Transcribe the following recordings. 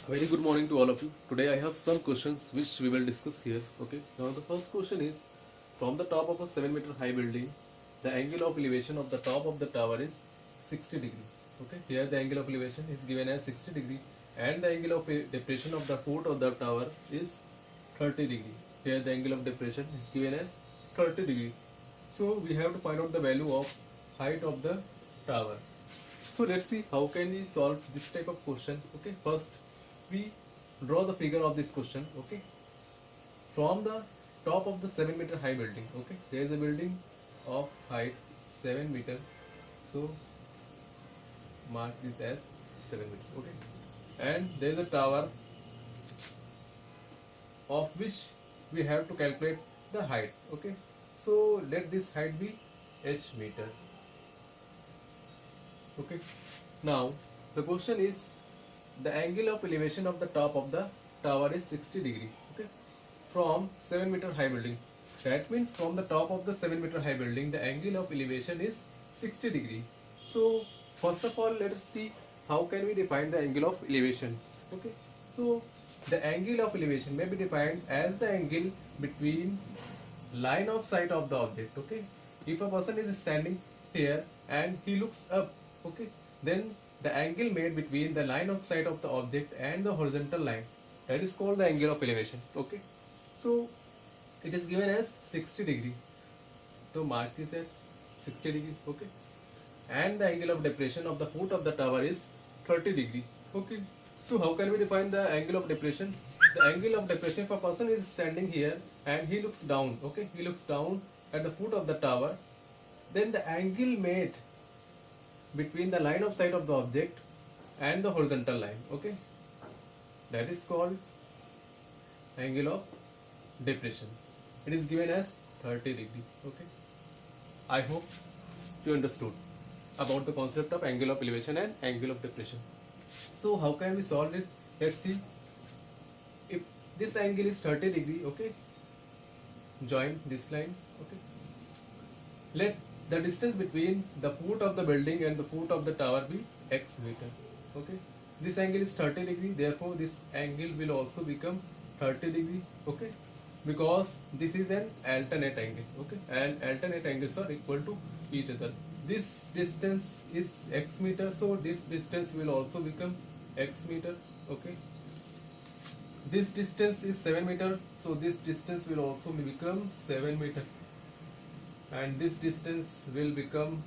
Very good morning to all of you. Today I have some questions which we will discuss here. Okay. Now the first question is, from the top of a 7-meter high building, the angle of elevation of the top of the tower is 60 degree. Okay. Here the angle of elevation is given as 60 degree and the angle of depression of the foot of the tower is 30 degree. Here the angle of depression is given as 30 degree. So we have to find out the value of height of the tower. So let's see how can we solve this type of question. Okay, first we draw the figure of this question. Okay, from the top of the 7-meter high building. Okay, there is a building of height 7 meter. So mark this as 7 meter. Okay, and there is a tower of which we have to calculate the height. Okay, so let this height be h meter. Okay, now the question is the angle of elevation of the top of the tower is 60 degree. Okay, from 7-meter high building. That means from the top of the 7-meter high building the angle of elevation is 60 degree. So first of all let us see how can we define the angle of elevation. Okay, so the angle of elevation may be defined as the angle between line of sight of the object. Okay, if a person is standing here and he looks up, okay, then the angle made between the line of sight of the object and the horizontal line, that is called the angle of elevation. Okay, so it is given as 60 degree, so mark this at 60 degree. Okay, and the angle of depression of the foot of the tower is 30 degree. Okay, so how can we define the angle of depression? The angle of depression, if a person is standing here and he looks down, okay, he looks down at the foot of the tower, then the angle made between the line of sight of the object and the horizontal line, okay, that is called angle of depression. It is given as 30 degree. Okay, I hope you understood about the concept of angle of elevation and angle of depression. So how can we solve it? Let's see. If this angle is 30 degree, okay, join this line. Okay, let the distance between the foot of the building and the foot of the tower be x meter. Okay, this angle is 30 degree, therefore this angle will also become 30 degree. Okay, because this is an alternate angle. Okay, and alternate angles are equal to each other. This distance is x meter, so this distance will also become x meter. Okay, this distance is 7 meter, so this distance will also become 7 meter, and this distance will become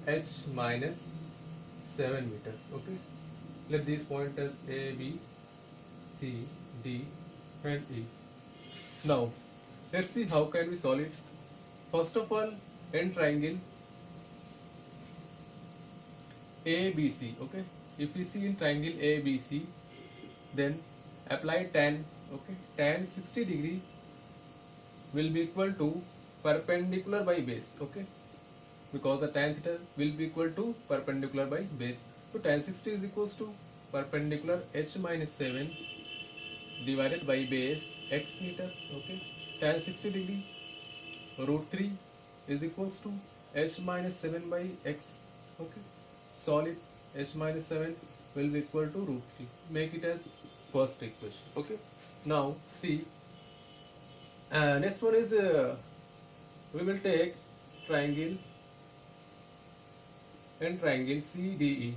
h minus 7 meter. Okay, let these point as A, B, C, D and E. Now let's see how can we solve it. First of all, in triangle ABC, okay, if we see in triangle ABC, then apply tan. Okay, tan 60 degree will be equal to perpendicular by base. Okay, because the tan theta will be equal to perpendicular by base, so tan 60 is equals to perpendicular h minus 7 divided by base x meter. Okay, tan 60 degree root 3 is equals to h minus 7 by x. Okay, solve it. H minus 7 will be equal to root 3. Make it as first equation. Okay, now see, next one is we will take triangle and triangle CDE.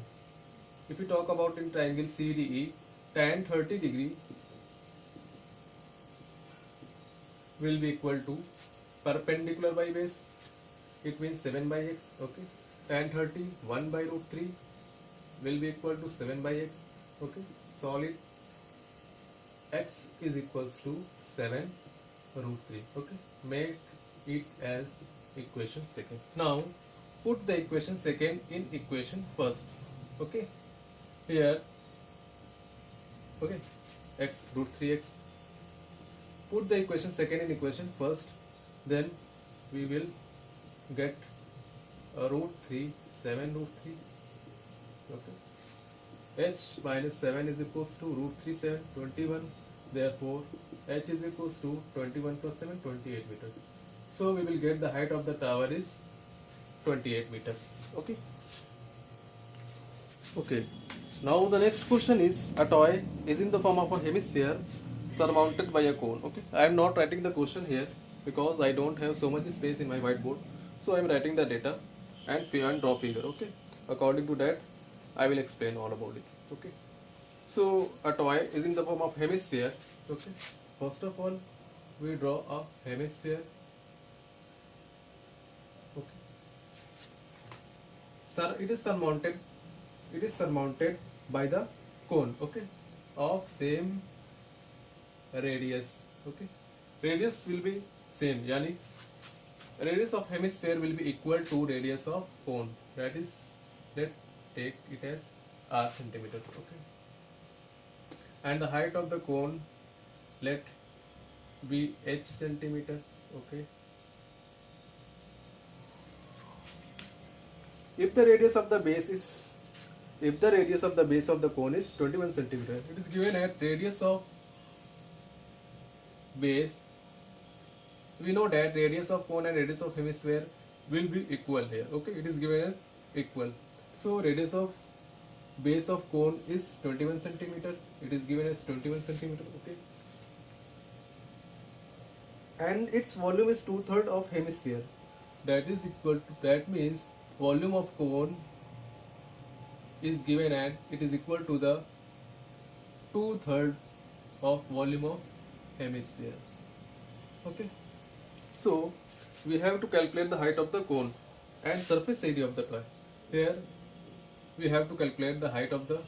If we talk about in triangle CDE, tan 30 degree will be equal to perpendicular by base, it means 7 by x. Okay, tan 30 1 by root 3 will be equal to 7 by x. Okay, solve it. X is equals to 7 root 3. Okay, make it as equation second. Now put the equation second in equation first. Okay, here, okay, x root 3x. Put the equation second in equation first, then we will get root 3 7 root 3. Okay, h minus 7 is equals to root 3 7 21, therefore h is equals to 21 plus 7 28 meter. So we will get the height of the tower is 28 meter. Okay, okay, Now the next question is, a toy is in the form of a hemisphere surmounted by a cone. Okay, I am not writing the question here because I don't have so much space in my whiteboard. So I am writing the data and draw figure. Okay, according to that I will explain all about it. Okay, so a toy is in the form of hemisphere. Okay, first of all we draw a hemisphere. Okay, sir, it is surmounted by the cone. Okay, of same radius. Okay, radius will be same, yani radius of hemisphere will be equal to radius of cone, that is, let's take it as r centimeter. Okay, and the height of the cone, let be h centimeter. Okay, if the radius of the base is if the radius of the base of the cone is 21 centimeter, it is given at radius of base. We know that radius of cone and radius of hemisphere will be equal here. Okay, it is given as equal. So radius of base of cone is 21 centimeter. It is given as 21 centimeter. Okay, and its volume is 2/3 of hemisphere. That is equal to, that means volume of cone is given as, it is equal to the 2/3 of volume of hemisphere. Okay, so we have to calculate the height of the cone and surface area of the toy. Here we have to calculate the height of the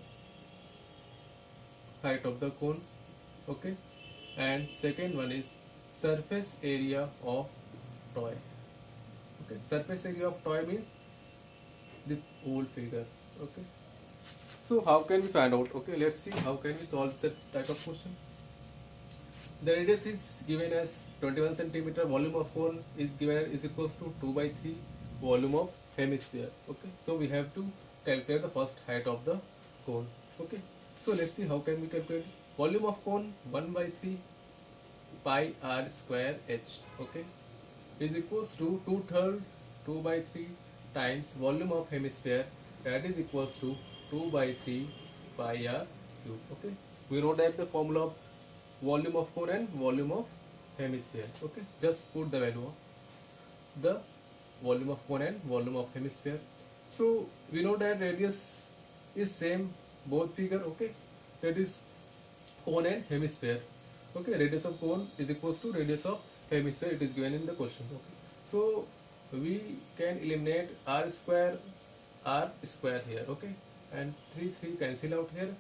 cone. Okay, and second one is surface area of toy. Okay, surface area of toy means this whole figure. Okay, so how can we find out? Okay, let's see how can we solve that type of question. The radius is given as 21 centimeter. Volume of cone is given as is equals to 2/3 volume of hemisphere. Okay, so we have to calculate the first height of the cone. Okay, so let's see how can we calculate volume of cone. 1/3 pi r square h. Okay, is equals to 2/3 2/3 times volume of hemisphere, that is equals to 2/3 pi r cube. Okay, we know that the formula of volume of cone and volume of hemisphere. Okay, just put the value of the volume of cone and volume of hemisphere. So we know that radius is same both figure. Okay, that is cone and hemisphere. Okay, radius of cone is equals to radius of hemisphere. It is given in the question. Okay, so we can eliminate r square here. Okay, and 3 cancel out here,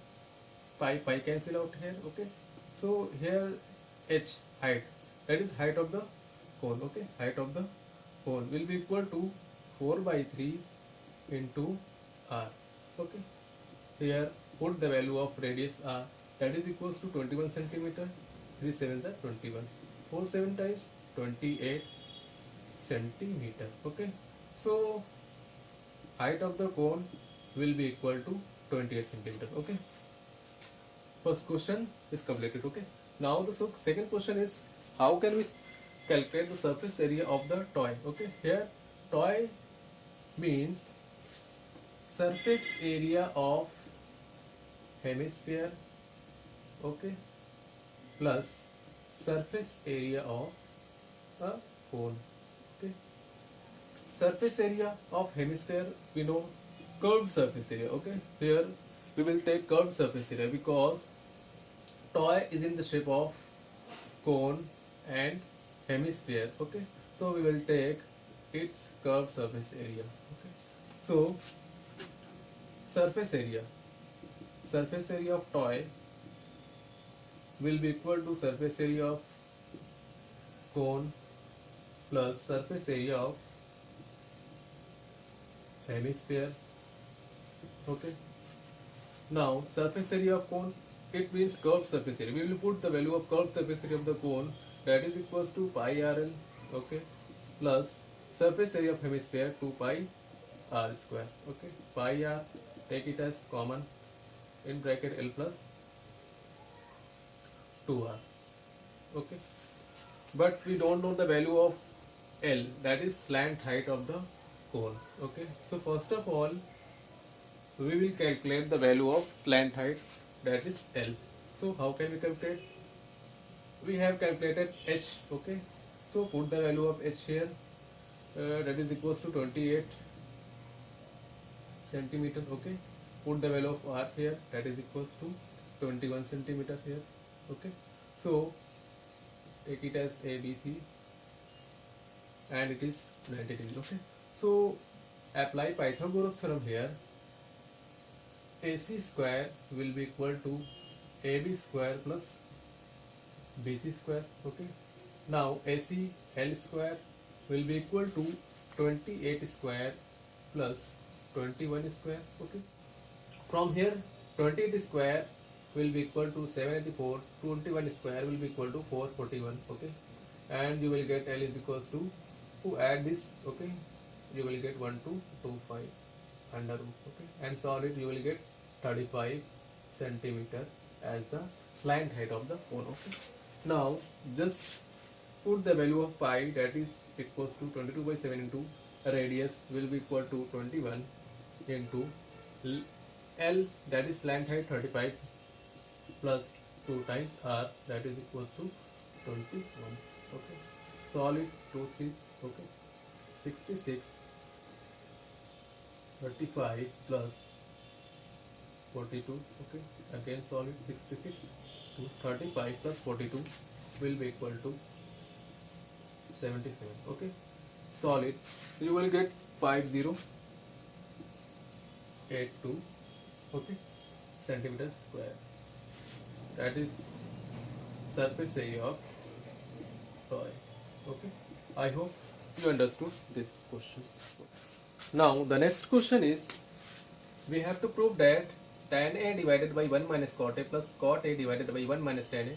pi cancel out here. Okay, so here h, height, that is height of the cone. Okay, height of the cone will be equal to 4/3 into r. Okay, here put the value of radius r, that is equals to 21 centimeter. 3 7 are 21. 4 7 times 28 centimeter. Okay, so height of the cone will be equal to 28 centimeter. Okay, first question is completed. Okay, now the second question is, how can we calculate the surface area of the toy? Okay, here toy means surface area of hemisphere. Okay, plus surface area of a cone. Okay, surface area of hemisphere, we know curved surface area. Okay, here we will take curved surface area because toy is in the shape of cone and hemisphere. Okay, so we will take its curved surface area. Okay, so surface area of toy will be equal to surface area of cone plus surface area of hemisphere. Okay, now surface area of cone, it means curved surface area. We will put the value of curved surface area of the cone, that is equals to pi rl. Okay, plus surface area of hemisphere 2 pi r square. Okay, pi r, take it as common in bracket l plus 2r. Okay, but we don't know the value of l, that is slant height of the cone. Okay, so first of all we will calculate the value of slant height, that is L. So how can we calculate? We have calculated H, okay. So put the value of H here, that is equals to 28 centimeter, okay. Put the value of R here, that is equals to 21 centimeter here, okay. So take it as ABC and it is 90 degrees, okay. So apply Pythagoras theorem here. AC square will be equal to AB square plus BC square, okay. Now AC L square will be equal to 28 square plus 21 square, okay. From here 28 square will be equal to 784, 21 square will be equal to 441, okay. And you will get L is equals to add this, okay, you will get 1225 under root, okay, and solve it, you will get 35 centimeter as the slant height of the cone, okay. Now just put the value of pi, that is equals to 22 by 7 into radius will be equal to 21 into L, that is slant height 35 plus 2 times R, that is equals to 21, okay. Solve it, 2 3, okay, 66 35 plus 42, okay, again solve it, 66 to 35 plus 42 will be equal to 77, okay. Solve it, you will get 5082, okay, centimeter square, that is surface area of toy, okay. I hope you understood this question. Now the next question is, we have to prove that tan A divided by 1 minus cot A plus cot A divided by 1 minus tan A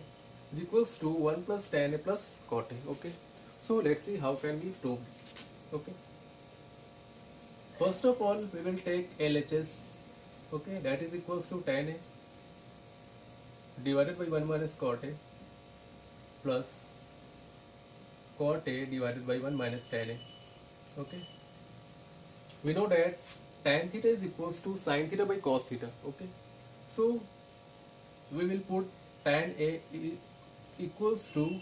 is equals to 1 plus tan A plus cot A, okay. So let's see how can we prove it, okay. First of all we will take LHS, okay, that is equals to tan A divided by 1 minus cot A plus cot A divided by 1 minus tan A, okay. We know that tan theta is equals to sin theta by cos theta, okay. So we will put tan A equals to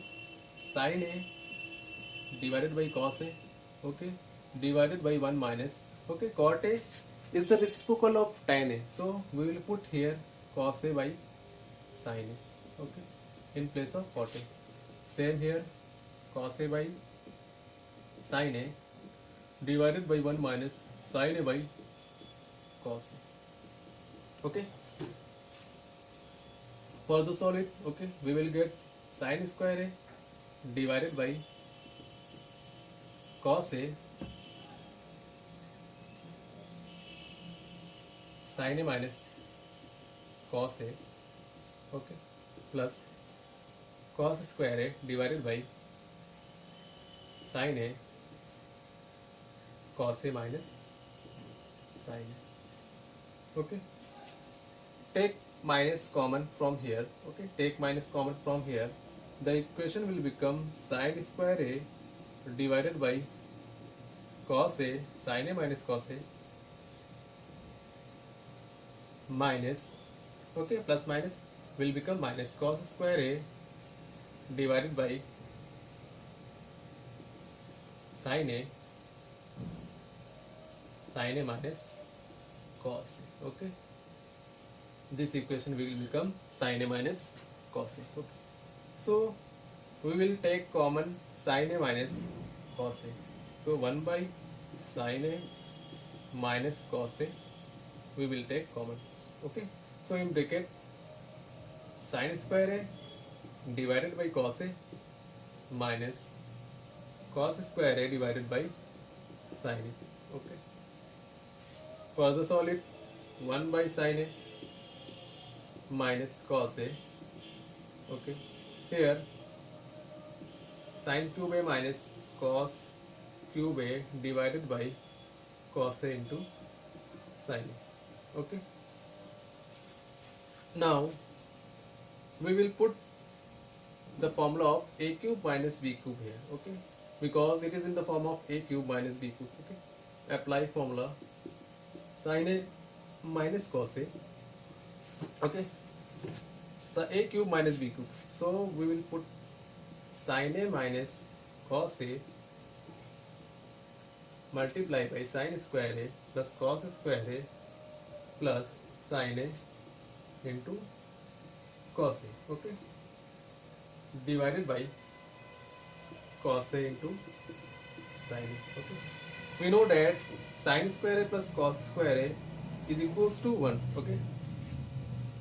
sin A divided by cos A, okay, divided by 1 minus, okay, cot A is the reciprocal of tan A, so we will put here cos A by sin A, okay, in place of cot A. Same here, cos A by sin A divided by 1 minus sin A by cos A, okay. For the solid, okay, we will get sin square A divided by cos A sin A minus cos A, okay, plus cos square A divided by sin A cos A minus sin A, okay. Take minus common from here, okay, take minus common from here, the equation will become sin square A divided by cos A sin A minus cos A minus, okay, plus minus will become minus cos square A divided by sin A minus cos A, okay. This equation will become sin A minus cos A, okay. So we will take common sin A minus cos A, so 1 by sin A minus cos A we will take common, okay. So in bracket sin square A divided by cos A minus cos square A divided by sin A, okay. Further solve it, 1 by sin A minus cos A, okay. Here sin cube A minus cos cube A divided by cos A into sin A, okay. Now we will put the formula of A cube minus B cube here, okay, because it is in the form of A cube minus B cube, okay. Apply formula, sin A minus cos A. Okay, so A cube minus B cube. So we will put sin A minus cos A multiply by sin square A plus cos square A plus sin A into cos A. Okay, divided by cos A into sin A. Okay, we know that sin square A plus cos square A is equals to 1. Okay,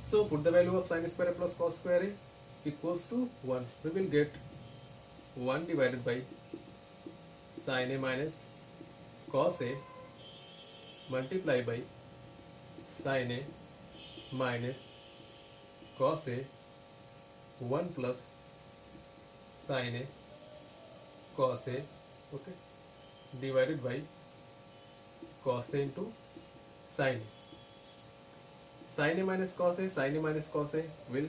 so put the value of sin square A plus cos square A equals to 1. We will get 1 divided by sin A minus cos A multiply by sin A minus cos A 1 plus sin A cos A. Okay, divided by cos A into sin A. Sin A minus cos A, sin A minus cos A will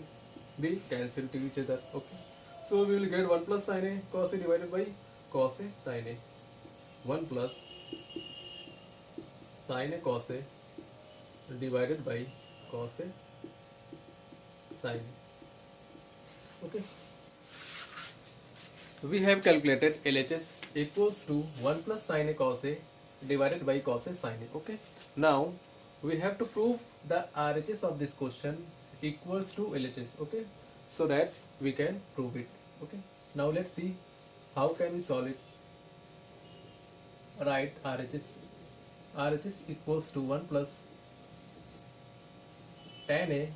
be cancelled to each other. Okay, so we will get 1 plus sin A cos A divided by cos A sin A. 1 plus sin A cos A divided by cos A sin A. Okay, we have calculated LHS equals to 1 plus sin A cos A divided by cos A sin A. Okay, now we have to prove the RHS of this question equals to LHS. Okay, so that we can prove it. Okay, now let's see how can we solve it. Write RHS equals to 1 plus tan A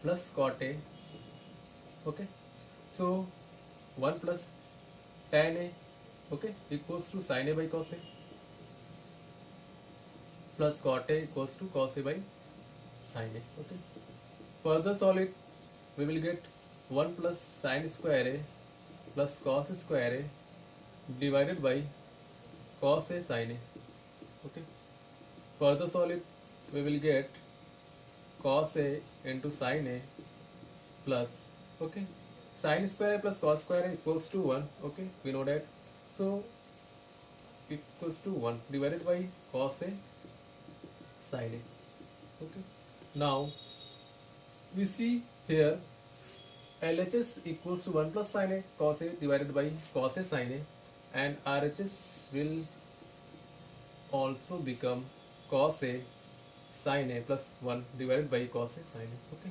plus cot A. Okay, so 1 plus tan A, okay, equals to sin A by cos A plus cot A equals to cos A by sin A. Okay, further solve it, we will get 1 plus sin square A plus cos square A divided by cos A sin A. Okay, further solve it, we will get cos A into sin A plus, okay, sin square A plus cos square A equals to 1. Okay, we know that, so equals to 1 divided by cos A sin A. Okay, now we see here LHS equals to 1 plus sin A cos A divided by cos A sin A, and RHS will also become cos A sin A plus 1 divided by cos A sin A. Okay,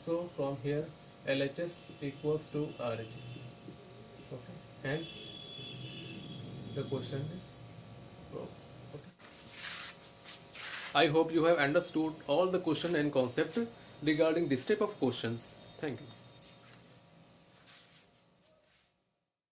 so from here LHS equals to RHS. Okay, hence the question is wrong. Okay, I hope you have understood all the question and concept regarding this type of questions. Thank you.